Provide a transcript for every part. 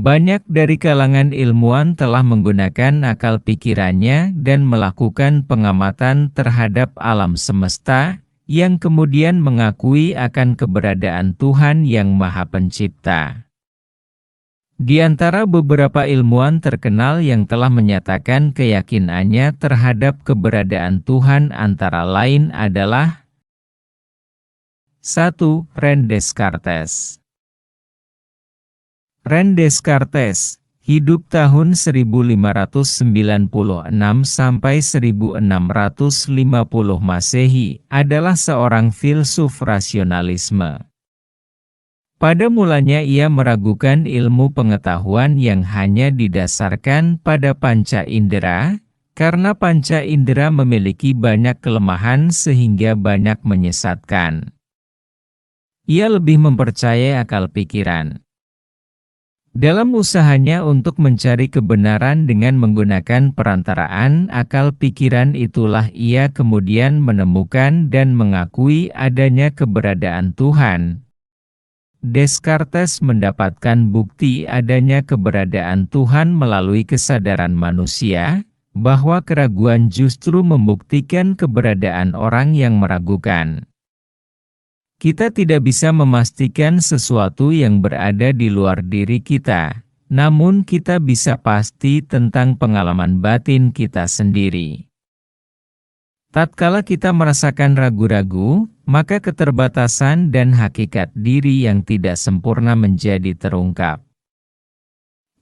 Banyak dari kalangan ilmuwan telah menggunakan akal pikirannya dan melakukan pengamatan terhadap alam semesta, yang kemudian mengakui akan keberadaan Tuhan yang Maha Pencipta. Di antara beberapa ilmuwan terkenal yang telah menyatakan keyakinannya terhadap keberadaan Tuhan antara lain adalah 1. René Descartes. René Descartes, hidup tahun 1596 sampai 1650 Masehi, adalah seorang filsuf rasionalisme. Pada mulanya ia meragukan ilmu pengetahuan yang hanya didasarkan pada panca indera, karena panca indera memiliki banyak kelemahan sehingga banyak menyesatkan. Ia lebih mempercayai akal pikiran. Dalam usahanya untuk mencari kebenaran dengan menggunakan perantaraan akal pikiran itulah ia kemudian menemukan dan mengakui adanya keberadaan Tuhan. Descartes mendapatkan bukti adanya keberadaan Tuhan melalui kesadaran manusia, bahwa keraguan justru membuktikan keberadaan orang yang meragukan. Kita tidak bisa memastikan sesuatu yang berada di luar diri kita, namun kita bisa pasti tentang pengalaman batin kita sendiri. Tatkala kita merasakan ragu-ragu, maka keterbatasan dan hakikat diri yang tidak sempurna menjadi terungkap.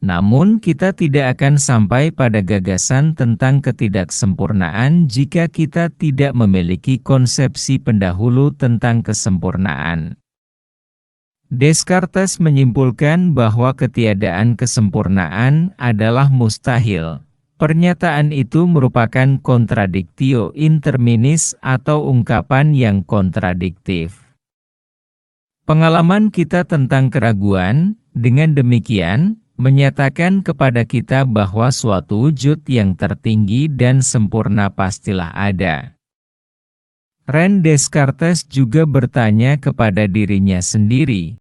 Namun kita tidak akan sampai pada gagasan tentang ketidaksempurnaan jika kita tidak memiliki konsepsi pendahulu tentang kesempurnaan. Descartes menyimpulkan bahwa ketiadaan kesempurnaan adalah mustahil. Pernyataan itu merupakan contradictio interminis atau ungkapan yang kontradiktif. Pengalaman kita tentang keraguan, dengan demikian, menyatakan kepada kita bahwa suatu wujud yang tertinggi dan sempurna pastilah ada. René Descartes juga bertanya kepada dirinya sendiri,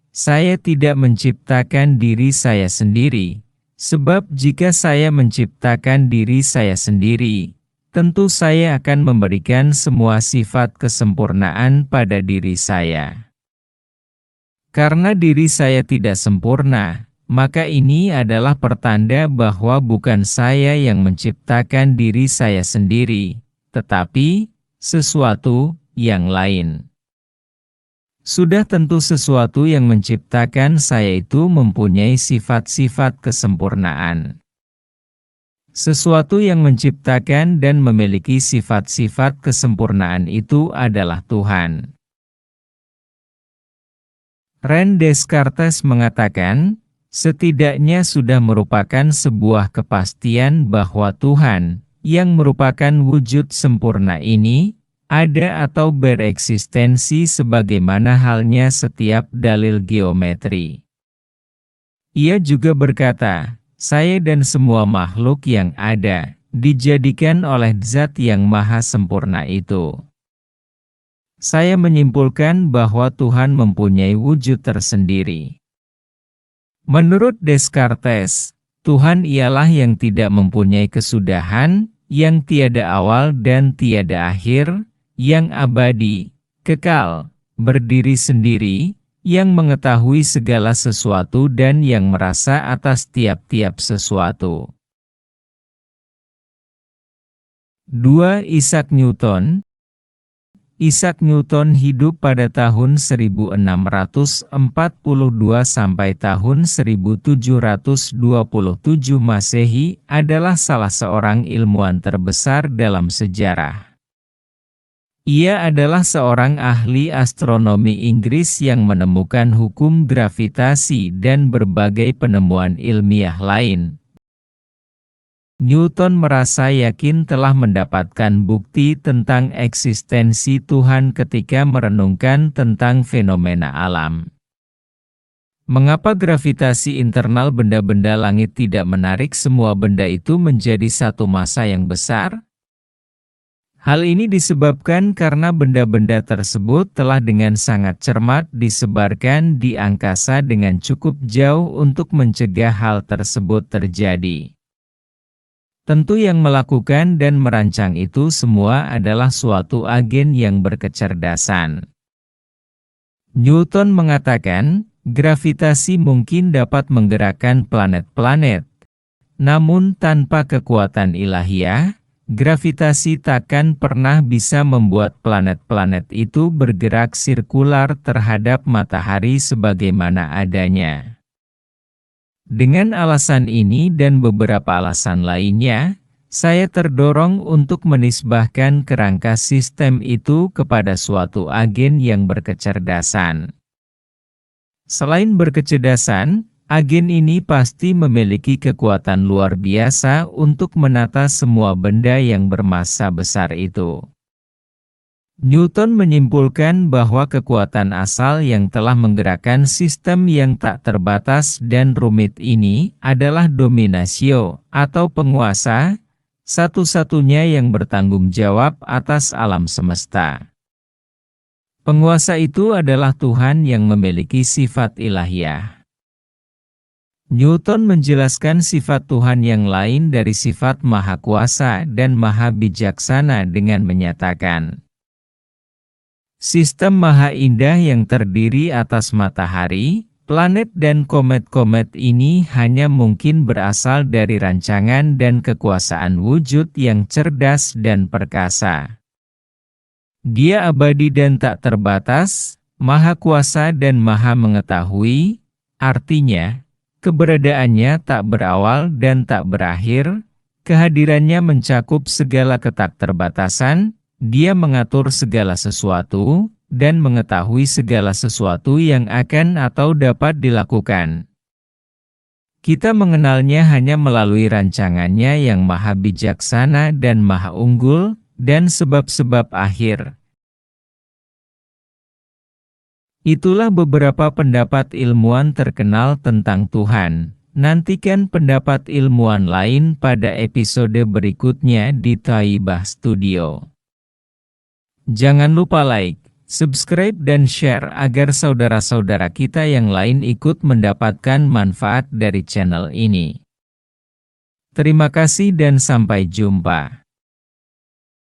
"Saya tidak menciptakan diri saya sendiri. Sebab jika saya menciptakan diri saya sendiri, tentu saya akan memberikan semua sifat kesempurnaan pada diri saya. Karena diri saya tidak sempurna, maka ini adalah pertanda bahwa bukan saya yang menciptakan diri saya sendiri, tetapi sesuatu yang lain. Sudah tentu sesuatu yang menciptakan saya itu mempunyai sifat-sifat kesempurnaan. Sesuatu yang menciptakan dan memiliki sifat-sifat kesempurnaan itu adalah Tuhan." René Descartes mengatakan, setidaknya sudah merupakan sebuah kepastian bahwa Tuhan, yang merupakan wujud sempurna ini, ada atau bereksistensi sebagaimana halnya setiap dalil geometri. Ia juga berkata, "Saya dan semua makhluk yang ada, dijadikan oleh Zat yang maha sempurna itu." Saya menyimpulkan bahwa Tuhan mempunyai wujud tersendiri. Menurut Descartes, Tuhan ialah yang tidak mempunyai kesudahan, yang tiada awal dan tiada akhir, yang abadi, kekal, berdiri sendiri, yang mengetahui segala sesuatu dan yang merasa atas tiap-tiap sesuatu. 2. Isaac Newton. Isaac Newton hidup pada tahun 1642 sampai tahun 1727 Masehi, adalah salah seorang ilmuwan terbesar dalam sejarah. Ia adalah seorang ahli astronomi Inggris yang menemukan hukum gravitasi dan berbagai penemuan ilmiah lain. Newton merasa yakin telah mendapatkan bukti tentang eksistensi Tuhan ketika merenungkan tentang fenomena alam. Mengapa gravitasi internal benda-benda langit tidak menarik semua benda itu menjadi satu massa yang besar? Hal ini disebabkan karena benda-benda tersebut telah dengan sangat cermat disebarkan di angkasa dengan cukup jauh untuk mencegah hal tersebut terjadi. Tentu yang melakukan dan merancang itu semua adalah suatu agen yang berkecerdasan. Newton mengatakan, gravitasi mungkin dapat menggerakkan planet-planet. Namun tanpa kekuatan ilahiyah, gravitasi takkan pernah bisa membuat planet-planet itu bergerak sirkular terhadap matahari sebagaimana adanya. Dengan alasan ini dan beberapa alasan lainnya, saya terdorong untuk menisbahkan kerangka sistem itu kepada suatu agen yang berkecerdasan. Selain berkecerdasan, agen ini pasti memiliki kekuatan luar biasa untuk menata semua benda yang bermassa besar itu. Newton menyimpulkan bahwa kekuatan asal yang telah menggerakkan sistem yang tak terbatas dan rumit ini adalah dominatio, atau penguasa, satu-satunya yang bertanggung jawab atas alam semesta. Penguasa itu adalah Tuhan yang memiliki sifat ilahiyah. Newton menjelaskan sifat Tuhan yang lain dari sifat Maha Kuasa dan Maha Bijaksana dengan menyatakan, sistem maha indah yang terdiri atas matahari, planet dan komet-komet ini hanya mungkin berasal dari rancangan dan kekuasaan wujud yang cerdas dan perkasa. Dia abadi dan tak terbatas, maha kuasa dan maha mengetahui, artinya, keberadaannya tak berawal dan tak berakhir, kehadirannya mencakup segala ketakterbatasan. Dia mengatur segala sesuatu, dan mengetahui segala sesuatu yang akan atau dapat dilakukan. Kita mengenalnya hanya melalui rancangannya yang maha bijaksana dan maha unggul, dan sebab-sebab akhir. Itulah beberapa pendapat ilmuwan terkenal tentang Tuhan. Nantikan pendapat ilmuwan lain pada episode berikutnya di Thaibah Studio. Jangan lupa like, subscribe dan share agar saudara-saudara kita yang lain ikut mendapatkan manfaat dari channel ini. Terima kasih dan sampai jumpa.